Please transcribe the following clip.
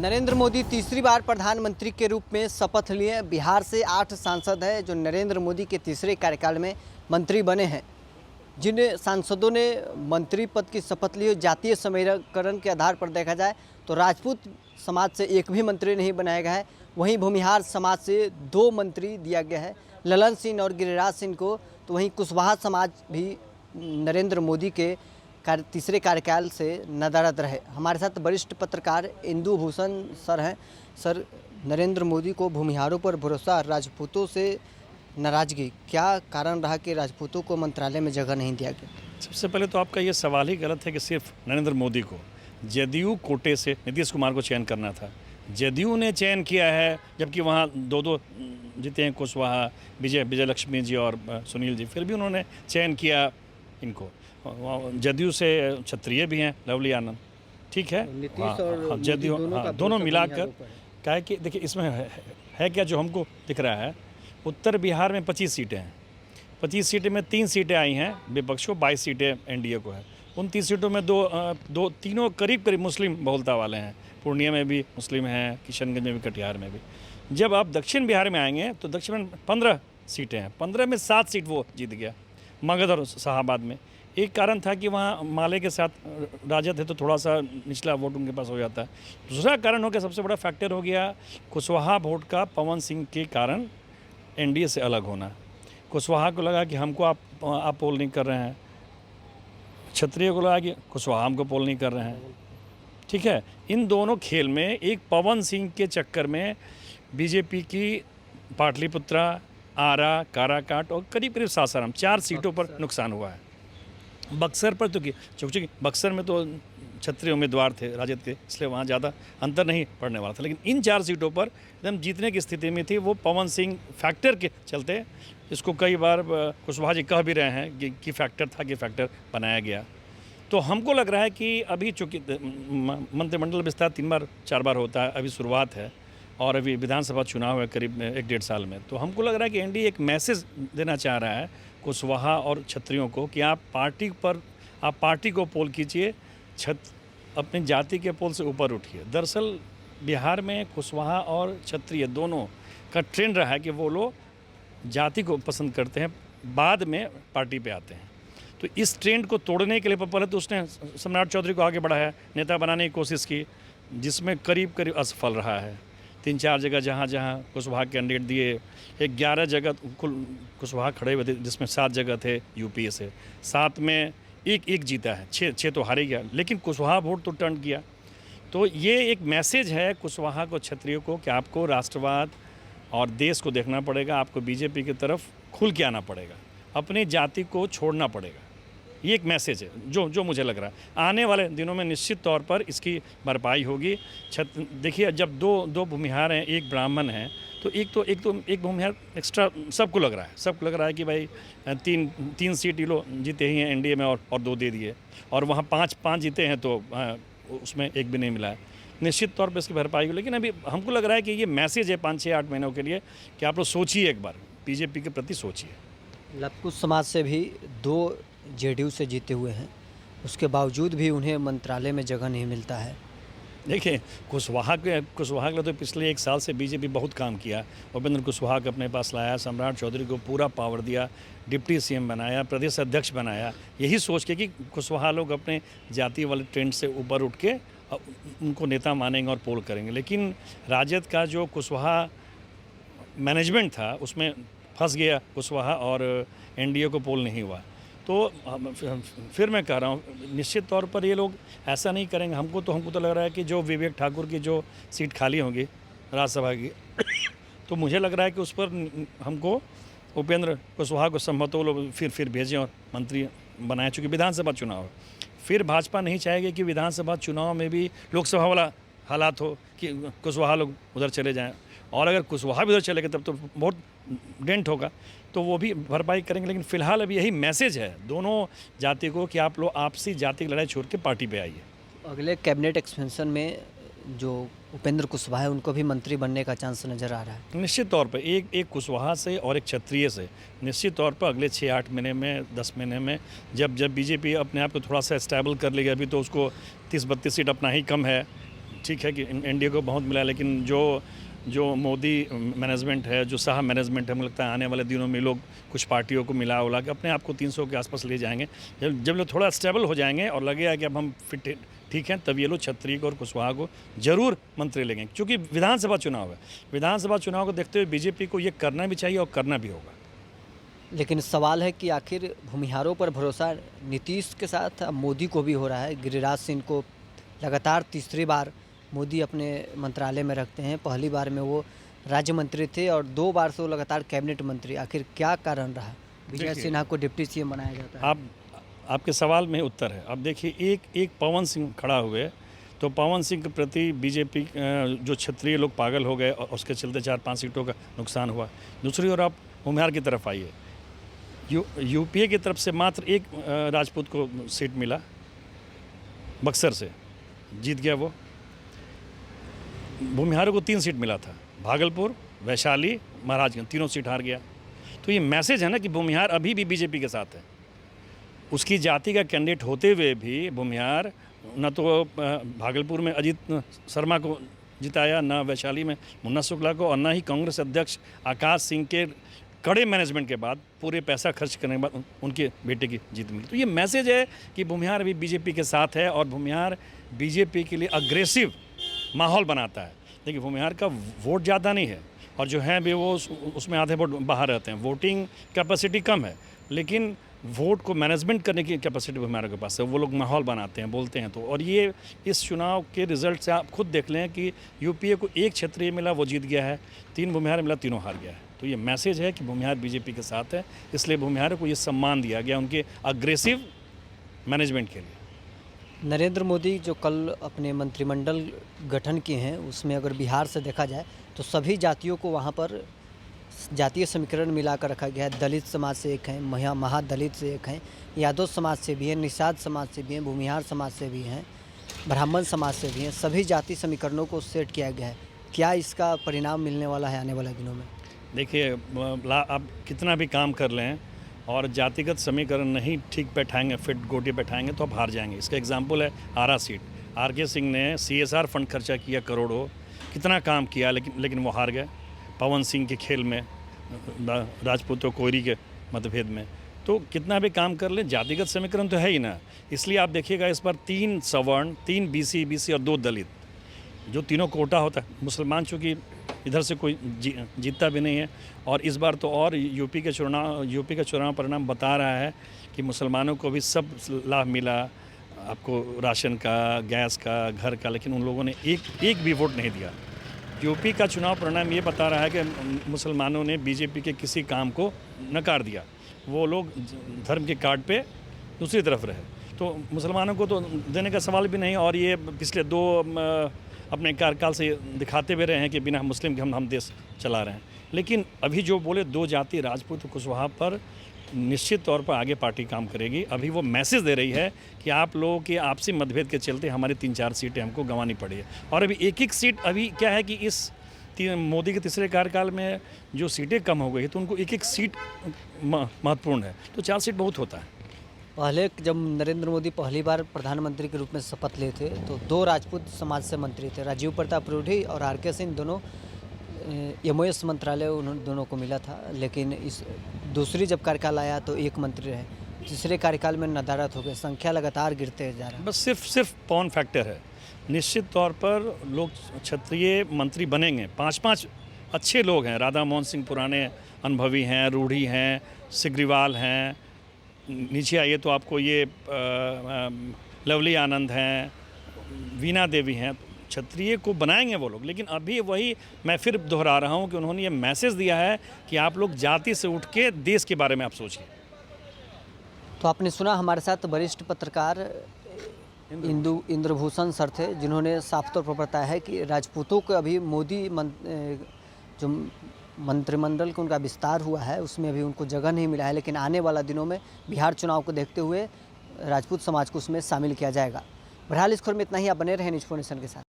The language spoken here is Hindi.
नरेंद्र मोदी तीसरी बार प्रधानमंत्री के रूप में शपथ लिए। बिहार से 8 सांसद हैं जो नरेंद्र मोदी के तीसरे कार्यकाल में मंत्री बने हैं। जिन सांसदों ने मंत्री पद की शपथ ली, जातीय समीकरण के आधार पर देखा जाए तो राजपूत समाज से एक भी मंत्री नहीं बनाया गया है। वहीं भूमिहार समाज से 2 मंत्री दिया गया है, ललन सिंह और गिरिराज सिंह को। तो वहीं कुशवाहा समाज भी नरेंद्र मोदी के तीसरे कार्यकाल से नदारद रहे। हमारे साथ वरिष्ठ पत्रकार इंदु भूषण सर हैं। सर, नरेंद्र मोदी को भूमिहारों पर भरोसा, राजपूतों से नाराजगी, क्या कारण रहा कि राजपूतों को मंत्रालय में जगह नहीं दिया गया? सबसे पहले तो आपका ये सवाल ही गलत है कि सिर्फ नरेंद्र मोदी को, जदयू कोटे से नीतीश कुमार को चयन करना था। जदयू ने चयन किया है, जबकि वहाँ 2-2 जीते हैं, कुशवाहा, विजय लक्ष्मी जी और सुनील जी, फिर भी उन्होंने चयन किया इनको। जदयू से क्षत्रिय भी हैं, लवली आनंद, ठीक है, नीतीश और जदयू दोनों मिलाकर क्या है कि देखिए इसमें है क्या जो हमको दिख रहा है। उत्तर बिहार में 25 सीटें हैं, 25 सीटें में 3 सीटें आई हैं विपक्ष को, 22 सीटें एनडीए को है। उन 30 सीटों में तीनों करीब मुस्लिम बहुलता वाले हैं। पूर्णिया में भी मुस्लिम हैं, किशनगंज में भी, कटिहार में भी। जब आप दक्षिण बिहार में आएंगे तो दक्षिण में 15 सीटें हैं, 15 में 7 सीट वो जीत गया, मगध और शाहाबाद में। एक कारण था कि वहाँ माले के साथ राजद है तो थोड़ा सा निचला वोट उनके पास हो जाता है। दूसरा कारण हो गया, सबसे बड़ा फैक्टर हो गया कुशवाहा वोट का पवन सिंह के कारण एनडीए से अलग होना। कुशवाहा को लगा कि हमको आप पोल नहीं कर रहे हैं, क्षत्रिय को लगा कि कुशवाहा हमको पोल नहीं कर रहे हैं, ठीक है। इन दोनों खेल में एक पवन सिंह के चक्कर में बीजेपी की पाटलिपुत्रा, आरा, काराकाट और करीब सासाराम 4 सीटों पर नुकसान हुआ है। बक्सर पर तो चूँकि बक्सर में तो क्षत्रिय उम्मीदवार थे राजद के, इसलिए वहाँ ज़्यादा अंतर नहीं पड़ने वाला था। लेकिन इन 4 सीटों पर एकदम जीतने की स्थिति में थी। वो पवन सिंह फैक्टर के चलते, इसको कई बार कुशवाहा जी कह भी रहे हैं कि फैक्टर था, कि फैक्टर बनाया गया। तो हमको लग रहा है कि अभी चूँकि मंत्रिमंडल विस्तार 3-4 बार होता है, अभी शुरुआत है और अभी विधानसभा चुनाव है करीब 1-1.5 साल में। तो हमको लग रहा है कि एनडीए एक मैसेज देना चाह रहा है कुशवाहा और क्षत्रियों को कि आप पार्टी को पोल कीजिए, अपनी जाति के पोल से ऊपर उठिए। दरअसल बिहार में कुशवाहा और क्षत्रिय दोनों का ट्रेंड रहा है कि वो लोग जाति को पसंद करते हैं, बाद में पार्टी पे आते हैं। तो इस ट्रेंड को तोड़ने के लिए पहले तो उसने सम्राट चौधरी को आगे बढ़ाया, नेता बनाने की कोशिश की, जिसमें करीब असफल रहा है। 3-4 जगह जहाँ कुशवाहा कैंडिडेट दिए, 11 जगह कुशवाहा खड़े हुए थे, जिसमें 7 जगह थे यूपीए से, 7 में एक जीता है, 6 तो हार ही गया, लेकिन कुशवाहा वोट तो टर्न किया। तो ये एक मैसेज है कुशवाहा को, क्षत्रियों को, कि आपको राष्ट्रवाद और देश को देखना पड़ेगा, आपको बीजेपी की तरफ खुल के आना पड़ेगा, अपनी जाति को छोड़ना पड़ेगा। ये एक मैसेज है जो मुझे लग रहा है आने वाले दिनों में निश्चित तौर पर इसकी भरपाई होगी। देखिए, जब दो भूमिहार हैं, एक ब्राह्मण है, तो एक भूमिहार एक्स्ट्रा सबको लग रहा है कि भाई 3 सीट ये लोग जीते ही हैं एनडीए में और 2 दे दिए, और वहाँ 5 जीते हैं तो उसमें एक भी नहीं मिला है। निश्चित तौर पर इसकी भरपाई होगी। लेकिन अभी हमको लग रहा है कि ये मैसेज है 5-6-8 महीनों के लिए कि आप लोग सोचिए, एक बार बीजेपी के प्रति सोचिए। राजपूत समाज से भी 2 जेडीयू से जीते हुए हैं, उसके बावजूद भी उन्हें मंत्रालय में जगह नहीं मिलता है। देखिए, कुशवाहा के लिए तो पिछले 1 साल से बीजेपी बहुत काम किया। उपेंद्र कुशवाहा को अपने पास लाया, सम्राट चौधरी को पूरा पावर दिया, डिप्टी सीएम बनाया, प्रदेश अध्यक्ष बनाया, यही सोच के कि कुशवाहा लोग अपने जाति वाले ट्रेंड से ऊपर उठ के उनको नेता मानेंगे और पोल करेंगे। लेकिन राजद का जो कुशवाहा मैनेजमेंट था उसमें फंस गया कुशवाहा, और एनडीए को पोल नहीं हुआ। तो फिर मैं कह रहा हूँ, निश्चित तौर पर ये लोग ऐसा नहीं करेंगे। हमको तो लग रहा है कि जो विवेक ठाकुर की जो सीट खाली होगी राज्यसभा की तो मुझे लग रहा है कि उस पर हमको उपेंद्र कुशवाहा को संभवतः लोग फिर भेजें और मंत्री बनाएं, चूँकि विधानसभा चुनाव है। फिर भाजपा नहीं चाहेगी कि विधानसभा चुनाव में भी लोकसभा वाला हालात हो कि कुशवाहा लोग उधर चले जाएँ, और अगर कुशवाहा भी उधर चले गए तब तो बहुत डेंट होगा, तो वो भी भरपाई करेंगे। लेकिन फिलहाल अभी यही मैसेज है दोनों जाति को कि आप लोग आपसी जाति की लड़ाई छोड़ के पार्टी पे आइए। अगले कैबिनेट एक्सपेंशन में जो उपेंद्र कुशवाहा है उनको भी मंत्री बनने का चांस नज़र आ रहा है। निश्चित तौर पर एक कुशवाहा से और एक क्षत्रिय से निश्चित तौर पर अगले 6-8 महीने में, 10 महीने में, जब बीजेपी अपने आप को थोड़ा सा स्टेबल कर लेगी, अभी तो उसको 30-32 सीट अपना ही कम है, ठीक है कि एनडीए को बहुत मिला, लेकिन जो मोदी मैनेजमेंट है, जो शाह मैनेजमेंट है, मुझे लगता है आने वाले दिनों में लोग कुछ पार्टियों को मिला उला के अपने आप को 300 के आसपास ले जाएंगे। जब लोग थोड़ा स्टेबल हो जाएंगे और लगेगा कि अब हम फिट ठीक हैं, तब ये लोग छत्री को और कुशवाहा को जरूर मंत्री लेंगे, क्योंकि विधानसभा चुनाव है। विधानसभा चुनाव को देखते हुए बीजेपी को ये करना भी चाहिए और करना भी होगा। लेकिन सवाल है कि आखिर भूमिहारों पर भरोसा नीतीश के साथ अब मोदी को भी हो रहा है। गिरिराज सिंह को लगातार तीसरी बार मोदी अपने मंत्रालय में रखते हैं। पहली बार में वो राज्य मंत्री थे और 2 बार से वो लगातार कैबिनेट मंत्री। आखिर क्या कारण रहा विजय सिन्हा को डिप्टी सीएम बनाया जाता है? आपके सवाल में उत्तर है। अब देखिए, एक पवन सिंह खड़ा हुए, तो पवन सिंह के प्रति बीजेपी जो क्षत्रिय लोग पागल हो गए और उसके चलते 4-5 सीटों का नुकसान हुआ। दूसरी ओर आप भूमिहार की तरफ आइए, यूपीए की तरफ से मात्र एक राजपूत को सीट मिला, बक्सर से जीत गया वो। भूमिहारों को 3 सीट मिला था, भागलपुर, वैशाली, महाराजगंज, तीनों सीट हार गया। तो ये मैसेज है ना कि भूमिहार अभी भी बीजेपी के साथ है। उसकी जाति का कैंडिडेट होते हुए भी भूमिहार न तो भागलपुर में अजीत शर्मा को जिताया, न वैशाली में मुन्ना शुक्ला को, और न ही कांग्रेस अध्यक्ष आकाश सिंह के कड़े मैनेजमेंट के बाद पूरे पैसा खर्च करने के बाद उनके बेटे की जीत मिली। तो ये मैसेज है कि भूमिहार अभी बीजेपी के साथ है और भूमिहार बीजेपी के लिए अग्रेसिव माहौल बनाता है। देखिए, भूमिहार का वोट ज़्यादा नहीं है और जो है भी वो उसमें आधे वोट बाहर रहते हैं। वोटिंग कैपेसिटी कम है, लेकिन वोट को मैनेजमेंट करने की कैपेसिटी भूमिहार के पास है। वो लोग माहौल बनाते हैं, बोलते हैं। तो और ये इस चुनाव के रिजल्ट से आप खुद देख लें कि यूपीए को 1 क्षेत्रीय मिला, वो जीत गया है, 3 भूमिहार मिला, तीनों हार गया है। तो ये मैसेज है कि भूमिहार बीजेपी के साथ है, इसलिए भूमिहार को ये सम्मान दिया गया उनके अग्रेसिव मैनेजमेंट के लिए। नरेंद्र मोदी जो कल अपने मंत्रिमंडल गठन किए हैं, उसमें अगर बिहार से देखा जाए तो सभी जातियों को वहाँ पर जातीय समीकरण मिलाकर रखा गया है। दलित समाज से एक हैं, महादलित से एक हैं, यादव समाज से भी हैं, निषाद समाज से भी हैं, भूमिहार समाज से भी हैं, ब्राह्मण समाज से भी हैं। सभी जाति समीकरणों को सेट किया गया है। क्या इसका परिणाम मिलने वाला है आने वाले दिनों में? देखिए, आप कितना भी काम कर लें और जातिगत समीकरण नहीं ठीक बैठाएंगे, फिट गोटी बैठाएंगे, तो आप हार जाएंगे। इसका एग्जाम्पल है आरा सीट। आर.के. सिंह ने CSR फंड खर्चा किया करोड़ों, कितना काम किया, लेकिन वो हार गए पवन सिंह के खेल में, राजपूत और कोयरी के मतभेद में। तो कितना भी काम कर ले, जातिगत समीकरण तो है ही ना। इसलिए आप देखिएगा, इस बार 3 सवर्ण, 3 BC और 2 दलित, जो तीनों कोटा होता है। मुसलमान चूँकि इधर से कोई जीतता भी नहीं है, और इस बार तो और यूपी का चुनाव परिणाम बता रहा है कि मुसलमानों को भी सब लाभ मिला, आपको राशन का, गैस का, घर का, लेकिन उन लोगों ने एक भी वोट नहीं दिया। यूपी का चुनाव परिणाम ये बता रहा है कि मुसलमानों ने बीजेपी के किसी काम को नकार दिया। वो लोग धर्म के कार्ड पे दूसरी तरफ रहे, तो मुसलमानों को तो देने का सवाल भी नहीं। और ये पिछले 2 अपने कार्यकाल से दिखाते हुए रहे हैं कि बिना मुस्लिम के हम देश चला रहे हैं। लेकिन अभी जो बोले 2 जाति राजपूत कुशवाहा पर निश्चित तौर पर आगे पार्टी काम करेगी। अभी वो मैसेज दे रही है कि आप लोगों के आपसी मतभेद के चलते हमारी 3-4 सीटें हमको गंवानी पड़ी है। और अभी एक सीट, अभी क्या है कि इस मोदी के तीसरे कार्यकाल में जो सीटें कम हो गई, तो उनको एक सीट महत्वपूर्ण है, तो 4 सीट बहुत होता है। पहले जब नरेंद्र मोदी पहली बार प्रधानमंत्री के रूप में शपथ लिए थे तो 2 राजपूत समाज से मंत्री थे, राजीव प्रताप रूढ़ी और आर.के. सिंह, दोनों MOS मंत्रालय उन दोनों को मिला था। लेकिन इस दूसरी जब कार्यकाल आया तो 1 मंत्री रहे, तीसरे कार्यकाल में नदारत हो गए, संख्या लगातार गिरते जा रहा है। बस सिर्फ पवन फैक्टर है। निश्चित तौर पर लोग क्षत्रिय मंत्री बनेंगे, 5-5 अच्छे लोग हैं। राधा मोहन सिंह पुराने अनुभवी हैं, रूढ़ी हैं, सिग्रीवाल हैं, नीचे आइए तो आपको ये लवली आनंद हैं, वीणा देवी हैं। क्षत्रिय को बनाएंगे वो लोग। लेकिन अभी वही मैं फिर दोहरा रहा हूँ कि उन्होंने ये मैसेज दिया है कि आप लोग जाति से उठ के देश के बारे में आप सोचिए। तो आपने सुना, हमारे साथ वरिष्ठ पत्रकार इंद्रभूषण सर थे, जिन्होंने साफ तौर पर बताया है कि राजपूतों को अभी मोदी जो मंत्रिमंडल का उनका विस्तार हुआ है उसमें अभी उनको जगह नहीं मिला है। लेकिन आने वाला दिनों में बिहार चुनाव को देखते हुए राजपूत समाज को उसमें शामिल किया जाएगा। बहरहाल इस खबर में इतना ही। आप बने रहे न्यूज़ 4 नेशन के साथ।